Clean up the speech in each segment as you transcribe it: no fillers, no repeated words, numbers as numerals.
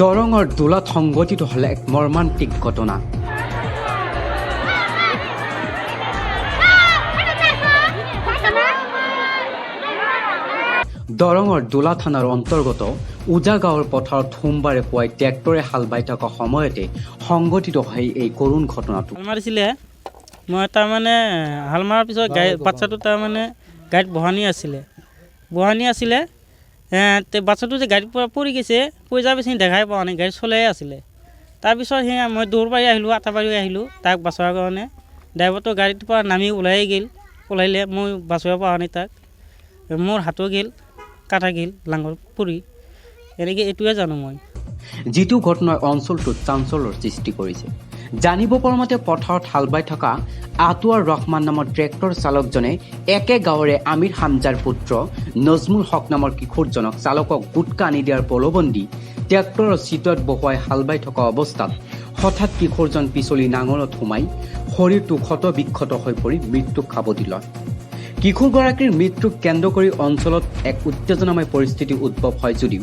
দৰঙৰ দোলাত সংঘটিত হলে এক মৰ্মান্তিক ঘটনা। দৰঙৰ দোলা থানাৰ অন্তৰ্গত উজা গাঁৱৰ পথাৰত সোমবাৰে পুৱাই ট্ৰেক্টৰে হাল বাই থকা সময়তে সংঘটিত হয় এই কৰুণ ঘটনাটো। মাৰিছিলে মই তাৰমানে হাল মৰাৰ পিছত বাচ্চাটো তাৰমানে গাড়ীত বহানি আছিলে বাচ্চাটো যে গাড়ীৰ পৰা পৰি গৈছে, পৰি যোৱাৰ পিছত দেখাই পোৱা নাই, গাড়ী চলাই আছিলে। তাৰপিছত মই দৌৰ পাৰি আহিলোঁ, আটাবাৰী আহিলোঁ তাক বচোৱাৰ কাৰণে। ড্ৰাইভাৰটো গাড়ীৰ পৰা নামি ওলাইলে, মই বচাব পৰা নাই তাক। মোৰ হাতো গেল, কাটা গেল, লাঙৰ পৰি। এনেকৈ এইটোৱে জানো মই। যিটো ঘটনাই অঞ্চলটোত চাঞ্চল্যৰ সৃষ্টি কৰিছে। জানিব পৰা মতে পথাৰত হাল বাই থকা আটোৱাৰ ৰহমান নামৰ ট্ৰেক্টৰ চালকজনে একে গাঁৱৰে আমিৰ হামজাৰ পুত্ৰ নজমুল হক নামৰ কিশোৰজনক চালকক গুটকা আনি দিয়াৰ প্ৰলোভন ট্ৰেক্টৰৰ চিটত বহুৱাই হাল বাই থকা অৱস্থাত হঠাৎ কিশোৰজন পিছলি নাঙলত সোমাই শৰীৰটো ক্ষতবিক্ষত হৈ পৰি মৃত্যুক সাৱটি লয়। কিশোৰগৰাকীৰ মৃত্যুক কেন্দ্ৰ কৰি অঞ্চলত এক উত্তেজনাময় পৰিস্থিতি উদ্ভৱ হয় যদিও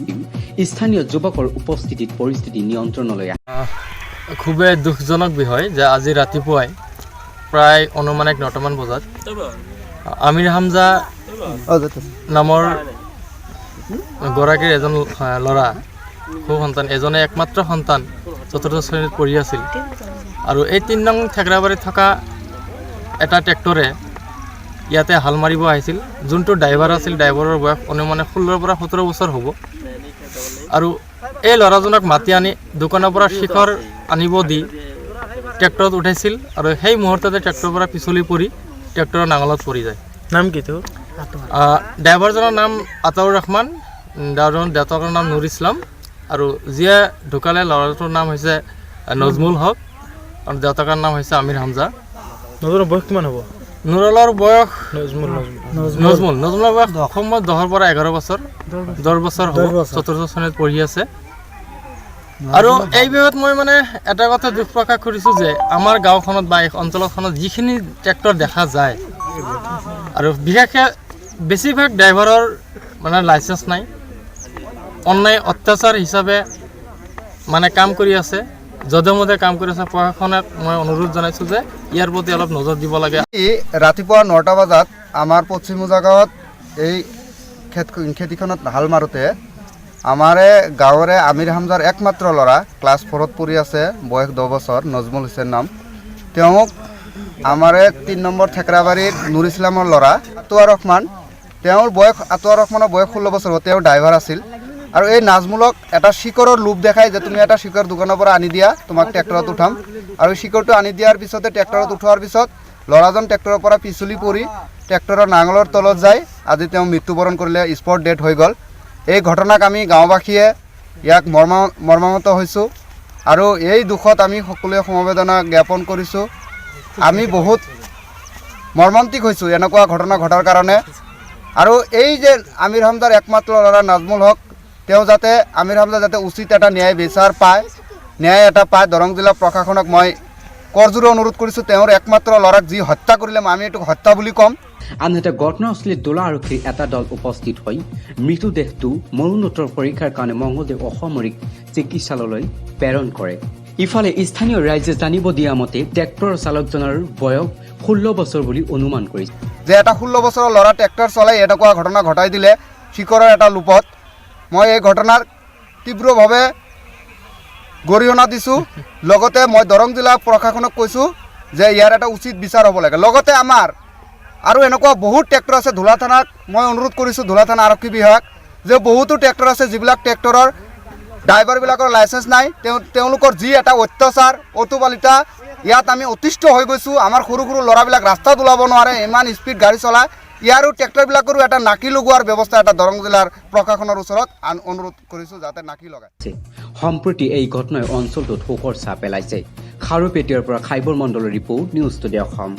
স্থানীয় যুৱকৰ উপস্থিতিত পৰিস্থিতি নিয়ন্ত্ৰণলৈ আহে। খুবেই দুখজনক বিষয় যে আজি ৰাতিপুৱাই প্ৰায় অনুমানিক 9টামান বজাত আমিৰ হামজা নামৰ গৰাকীৰ এজন ল'ৰা সু সন্তান, এজনে একমাত্ৰ সন্তান 4ৰ্থ শ্ৰেণীত পঢ়ি আছিল। আৰু এই 3 নং থেগৰাবাৰীত থকা এটা ট্ৰেক্টৰে ইয়াতে হাল মাৰিব আহিছিল। যোনটো ড্ৰাইভাৰ আছিল, ড্ৰাইভাৰৰ বয়স অনুমানে 16ৰ পৰা 17 বছৰ হ'ব। আৰু এই ল'ৰাজনক মাতি আনি দোকানৰ পৰা শিখৰ আনিব দি ট্ৰেক্টৰত উঠাইছিল আৰু সেই মুহূৰ্ততে ট্ৰেক্টৰৰ পৰা পিছলি পৰি ট্ৰেক্টৰৰ নাঙলত পৰি যায়। নাম কিটো? ড্ৰাইভাৰজনৰ নাম আতাউৰ ৰহমান, দেউতাকৰ নাম নুৰ ইছলাম, আৰু যিয়ে ঢুকালে ল'ৰাটোৰ নাম হৈছে নজমুল হক আৰু দেউতাকৰ নাম হৈছে আমিৰ হামজা। নজমুলৰ বয়স কিমান হ'ব? নুৰুলৰ বয়স নজমুলৰ বয়স অসমত 10ৰ পৰা 11 বছৰ, 10 বছৰ হ'ব, 4ৰ্থ শ্ৰেণীত পঢ়ি আছে। আৰু এই বিষয়ত মই এটা কথা দুখ প্ৰকাশ কৰিছোঁ যে আমাৰ গাঁওখনত বা এই অঞ্চলখনত যিখিনি ট্ৰেক্টৰ দেখা যায় আৰু বিশেষকৈ বেছিভাগ ড্ৰাইভাৰৰ লাইচেঞ্চ নাই, অন্যায় অত্যাচাৰ হিচাপে কাম কৰি আছে, যধে মধে কাম কৰি আছে। প্ৰশাসনক মই অনুৰোধ জনাইছোঁ যে ইয়াৰ প্ৰতি অলপ নজৰ দিব লাগে। ৰাতিপুৱা 9টা বজাত আমাৰ পশ্চিম উজা গাঁৱত এই খেতিখনত হাল মাৰোঁতে আমাৰে গাঁৱৰে আমিৰ হামজাৰ একমাত্ৰ ল'ৰা ক্লাছ 4ত পঢ়ি আছে, বয়স 10 বছৰ, নজমুল হুছেইন নাম। তেওঁক আমাৰে 3 নম্বৰ থেকৰাবাৰীৰ নুৰ ইছলামৰ ল'ৰা আটোৱাৰ ৰহমান, আটোৱাৰ ৰহমানৰ বয়স 16 বছৰ, তেওঁ ড্ৰাইভাৰ আছিল। আৰু এই নাজমুলক এটা শিকৰৰ লোভ দেখাই যে তুমি এটা শিকৰ দোকানৰ পৰা আনি দিয়া, তোমাক ট্ৰেক্টৰত উঠাম। আৰু শিকৰটো আনি দিয়াৰ পিছতে ট্ৰেক্টৰত উঠোৱাৰ পিছত ল'ৰাজন ট্ৰেক্টৰৰ পৰা পিছলি পৰি ট্ৰেক্টৰৰ নাঙলৰ তলত যায় আজি তেওঁ মৃত্যুবৰণ কৰিলে, স্পট ডেথ হৈ গ'ল। এই ঘটনাক আমি গাঁওবাসীয়ে ইয়াক মৰ্মাহত হৈছোঁ আৰু এই দুখত আমি সকলোৱে সমবেদনা জ্ঞাপন কৰিছোঁ। আমি বহুত মৰ্মান্তিক হৈছোঁ এনেকুৱা ঘটনা ঘটাৰ কাৰণে। আৰু এই যে আমিৰ হামজাৰ একমাত্ৰ ল'ৰা নাজমুল হক, আমিৰ হামজা যাতে উচিত এটা ন্যায় বিচাৰ পায়, ন্যায় এটা পায়। দৰং জিলা প্ৰশাসনক মই কৰজোৰে অনুৰোধ কৰিছোঁ, তেওঁৰ একমাত্ৰ ল'ৰাক যি হত্যা কৰিলে আমি এইটোক হত্যা বুলি ক'ম। আনহাতে ঘটনাস্থলীত দোলা আৰক্ষীৰ এটা দল উপস্থিত হৈ মৃতদেহটো মৰণোত্তৰ পৰীক্ষাৰ কাৰণে মঙলদৈ অসামৰিক চিকিৎসালয়লৈ প্ৰেৰণ কৰে। ইফালে স্থানীয় ৰাইজে জানিব দিয়া মতে ট্ৰেক্টৰ চালকজনৰ বয়স 16 বছৰ বুলি অনুমান কৰিছে। যে এটা 16 বছৰৰ ল'ৰা ট্ৰেক্টৰ চলাই এনেকুৱা ঘটনা ঘটাই দিলে শিকৰৰ এটা লোপত, মই এই ঘটনাৰ তীব্ৰভাৱে গৰিহণা দিছোঁ। লগতে মই দৰং জিলা প্ৰশাসনক কৈছোঁ যে ইয়াৰ এটা উচিত বিচাৰ হ'ব লাগে। লগতে আমাৰ আৰু এনেকুৱা বহুত ট্ৰেক্টৰ আছে ধোলা থানাত, মই অনুৰোধ কৰিছোঁ ধোলা থানা আৰক্ষী বিভাগ যে বহুতো ট্ৰেক্টৰ আছে যিবিলাক ট্ৰেক্টৰৰ ড্ৰাইভাৰবিলাকৰ লাইচেঞ্চ নাই, তেওঁলোকৰ যি এটা অত্যাচাৰ অতুপালিতা, ইয়াত আমি অতিষ্ঠ হৈ গৈছোঁ। আমাৰ সৰু সৰু ল'ৰাবিলাক ৰাস্তাত ওলাব নোৱাৰে, ইমান স্পীড গাড়ী চলায়। ইয়াৰো ট্ৰেক্টৰবিলাকৰো এটা নাকি লগোৱাৰ ব্যৱস্থা এটা দৰং জিলাৰ প্ৰশাসনৰ ওচৰত অনুৰোধ কৰিছোঁ যাতে নাকি লগায়। সম্প্ৰতি এই ঘটনাই অঞ্চলটোত শোকৰ ছাপ পেলাইছে। খাৰুপেটীয়াৰ পৰা খাইবৰ মণ্ডলৰ ৰিপৰ্ট, নিউজ টুডে অসম।